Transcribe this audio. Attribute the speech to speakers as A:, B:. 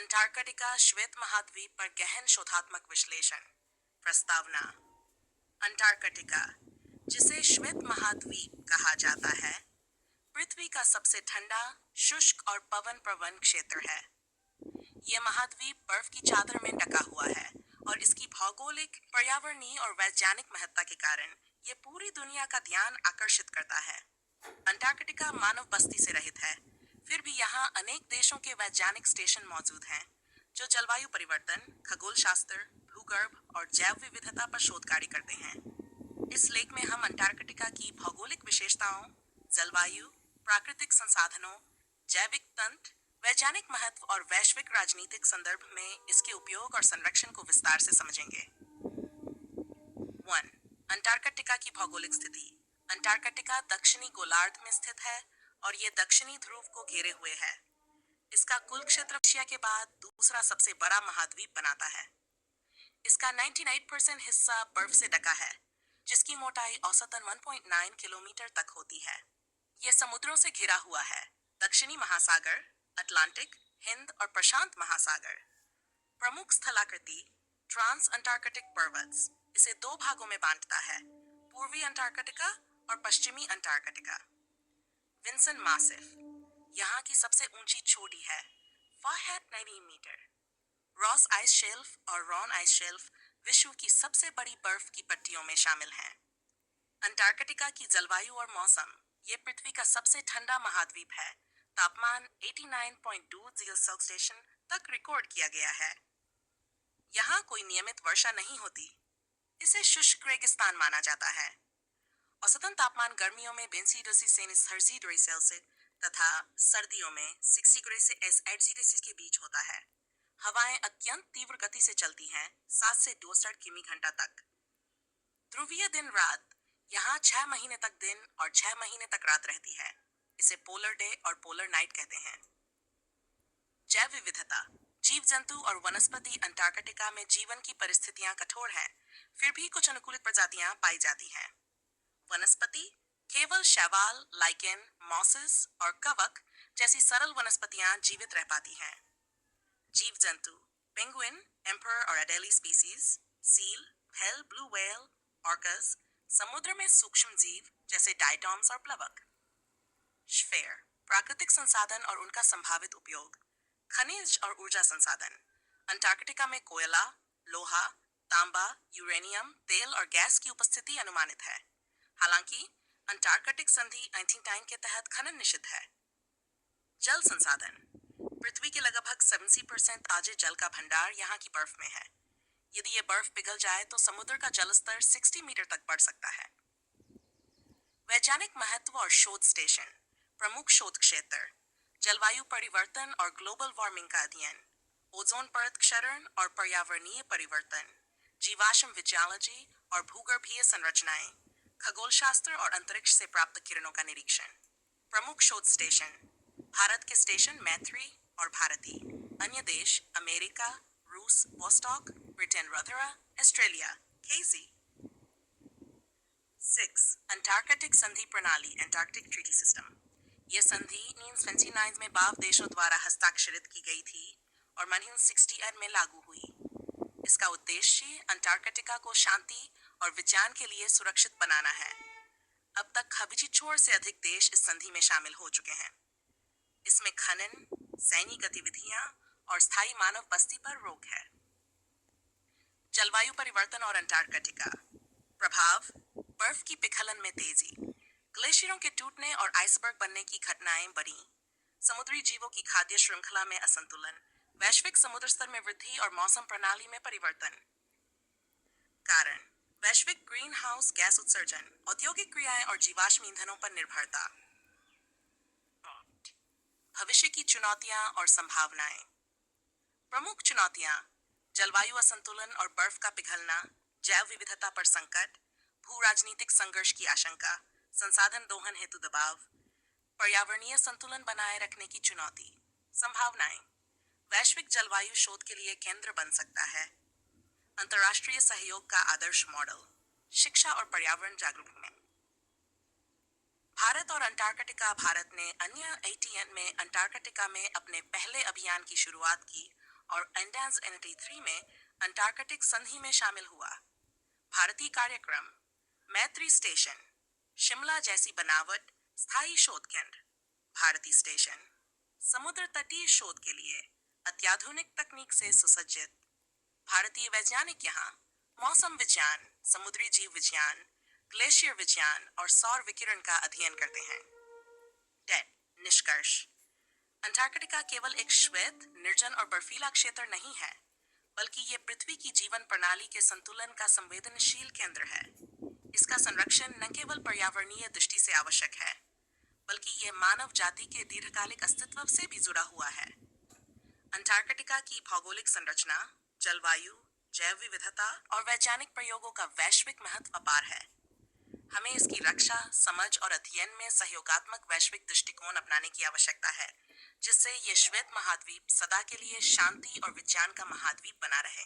A: Antarctica श्वेत महाद्वीप पर गहन शोधात्मक विश्लेषण। प्रस्तावना। अंटार्कटिका, जिसे श्वेत महाद्वीप कहा जाता है, पृथ्वी का सबसे ठंडा, शुष्क और पवन प्रवण क्षेत्र है। यह महाद्वीप बर्फ की चादर में ढका हुआ है और इसकी भौगोलिक, पर्यावरणीय और वैज्ञानिक महत्ता के कारण यह पूरी दुनिया का ध्यान आकर्षित करता है। अंटार्कटिका मानव बस्ती से रहित है, फिर भी यहाँ अनेक देशों के वैज्ञानिक स्टेशन मौजूद हैं जो जलवायु परिवर्तन, खगोल शास्त्र, भूगर्भ और जैव विविधता पर शोध कार्य करते हैं। इस लेख में हम अंटार्कटिका की भौगोलिक विशेषताओं, जलवायु, प्राकृतिक संसाधनों, जैविक तंत्र, वैज्ञानिक महत्व और वैश्विक राजनीतिक संदर्भ में इसके उपयोग और संरक्षण को विस्तार से समझेंगे। 1. अंटार्कटिका की भौगोलिक स्थिति। अंटार्कटिका दक्षिणी गोलार्ध में स्थित है और ये दक्षिणी ध्रुव को घेरे हुए है। इसका कुल क्षेत्र एशिया के बाद दूसरा सबसे बड़ा महाद्वीप बनाता है। इसका 99% हिस्सा बर्फ से ढका है, जिसकी मोटाई औसतन 1.9 किलोमीटर तक होती है। यह समुद्रों से घिरा हुआ है: दक्षिणी महासागर, अटलांटिक, हिंद और प्रशांत महासागर। प्रमुख स्थलाकृति ट्रांस अंटार्कटिक पर्वत इसे दो भागों में बांटता है: पूर्वी अंटार्कटिका और पश्चिमी अंटार्कटिका। विंसन मासिफ यहाँ की सबसे ऊंची चोटी है, 490 मीटर। रॉस आइस शेल्फ और रॉन आइस शेल्फ विश्व की सबसे बड़ी बर्फ की पट्टियों में शामिल हैं। अंटार्कटिका की जलवायु और मौसम। ये पृथ्वी का सबसे ठंडा महाद्वीप है। तापमान 89.20 सेल्सियस तक रिकॉर्ड किया गया है। यहाँ कोई नियमित वर्षा नहीं होती। इसे शुष्क रेगिस्तान माना जाता है। औसतन तापमान गर्मियों में 20°C सेल्सियस तथा सर्दियों में 60°C के बीच होता है। हवाएं अत्यंत तीव्र गति से चलती हैं, 7 से 62 किमी घंटा तक। ध्रुवीय दिन रात। यहाँ 6 महीने तक दिन और 6 महीने तक रात रहती है। इसे पोलर डे और पोलर नाइट कहते हैं। जैव विविधता। जीव जंतु और वनस्पति। अंटार्कटिका में जीवन की परिस्थितियां कठोर हैं, फिर भी कुछ अनुकूलित प्रजातियां पाई जाती हैं। वनस्पति केवल शैवाल, लाइकेन, मॉसेस और कवक जैसी सरल वनस्पतियां जीवित रह पाती हैं। जीव जंतु पेंगुइन, एम्पर और Adelie species, seal, whale, blue whale, orcas, समुद्र में सूक्ष्म जीव जैसे डायटॉम्स और प्लवक। स्फेयर प्राकृतिक संसाधन और उनका संभावित उपयोग। खनिज और ऊर्जा संसाधन। अंटार्कटिका में कोयला, लोहा, तांबा, यूरेनियम, तेल और गैस की उपस्थिति अनुमानित है। हालांकि अंटार्कटिक संधि 1999 के तहत खनन निषिद्ध है। जल संसाधन। पृथ्वी के लगभग 70% ताजे जल का भंडार यहाँ की बर्फ में है। यदि ये बर्फ पिघल जाए तो समुद्र का जलस्तर 60 मीटर तक बढ़ सकता है। वैज्ञानिक महत्व और शोध स्टेशन। प्रमुख शोध क्षेत्र: जलवायु परिवर्तन और ग्लोबल वार्मिंग का अध्ययन, ओजोन परत क्षरण और पर्यावरणीय परिवर्तन, जीवाश्म विज्ञानोलॉजी और भूगर्भीय संरचनाएं, खगोल शास्त्र और अंतरिक्ष से प्राप्त किरणों का निरीक्षण। प्रमुख शोध स्टेशन: भारत के स्टेशन मैत्री और भारती। अन्य देश अमेरिका, रूस वोस्टॉक, ब्रिटेन रथरा, ऑस्ट्रेलिया केजी। 6. अंटार्कटिक संधि प्रणाली एंटार्क्टिक ट्रीटी सिस्टम। यह संधि 1929 में 12 देशों द्वारा हस्ताक्षरित की गई थी और 1968 में लागू हुई। इसका उद्देश्य अंटार्कटिका को शांति और विज्ञान के लिए सुरक्षित बनाना है। अब तक 1/4 से अधिक देश इस संधि में शामिल हो चुके हैं। इसमें खनन, सैन्य गतिविधियां और स्थायी मानव बस्ती पर रोक है। जलवायु परिवर्तन और अंटार्कटिका प्रभाव। बर्फ की पिघलन में तेजी, ग्लेशियरों के टूटने और आइसबर्ग बनने की घटनाएं बढ़ी। समुद्री जीवों की खाद्य श्रृंखला में असंतुलन, वैश्विक समुद्र स्तर में वृद्धि और मौसम प्रणाली में परिवर्तन। कारण: वैश्विक ग्रीन हाउस गैस उत्सर्जन, औद्योगिक क्रियाएं और जीवाश्म ईंधनों पर निर्भरता। भविष्य की चुनौतियां और संभावनाएं। प्रमुख चुनौतियां: जलवायु असंतुलन और बर्फ का पिघलना, जैव विविधता पर संकट, भू राजनीतिक संघर्ष की आशंका, संसाधन दोहन हेतु दबाव, पर्यावरणीय संतुलन बनाए रखने की चुनौती। संभावनाएं: वैश्विक जलवायु शोध के लिए केंद्र बन सकता है। अंतर्राष्ट्रीय सहयोग का आदर्श मॉडल, शिक्षा और पर्यावरण जागरूकता में। भारत और अंटार्कटिका। भारत ने अन्य ATN में अंटार्कटिका में अपने पहले अभियान की शुरुआत की और 1983 में अंटार्कटिक संधि में शामिल हुआ। भारतीय कार्यक्रम मैत्री स्टेशन, शिमला जैसी बनावट, स्थायी शोध केंद्र। भारतीय स्टेशन समुद्र तटीय शोध के लिए अत्याधुनिक तकनीक से सुसज्जित। भारतीय वैज्ञानिक यहाँ मौसम विज्ञान, समुद्री जीव विज्ञान, ग्लेशियर विज्ञान और सौर विकिरण का अध्ययन करते हैं। टेट निष्कर्ष, अंटार्कटिका केवल एक श्वेत, निर्जन और बर्फीला क्षेत्र नहीं है, बल्कि ये पृथ्वी की जीवन प्रणाली के संतुलन का संवेदनशील केंद्र है। इसका संरक्षण न केवल पर्यावरणीय दृष्टि से आवश्यक है, बल्कि यह मानव जाति के दीर्घकालिक अस्तित्व से भी जुड़ा हुआ है। अंटार्कटिका की भौगोलिक संरचना, जलवायु, जैव विविधता और वैज्ञानिक प्रयोगों का वैश्विक महत्व अपार है। हमें इसकी रक्षा, समझ और अध्ययन में सहयोगात्मक वैश्विक दृष्टिकोण अपनाने की आवश्यकता है, जिससे ये श्वेत महाद्वीप सदा के लिए शांति और विज्ञान का महाद्वीप बना रहे।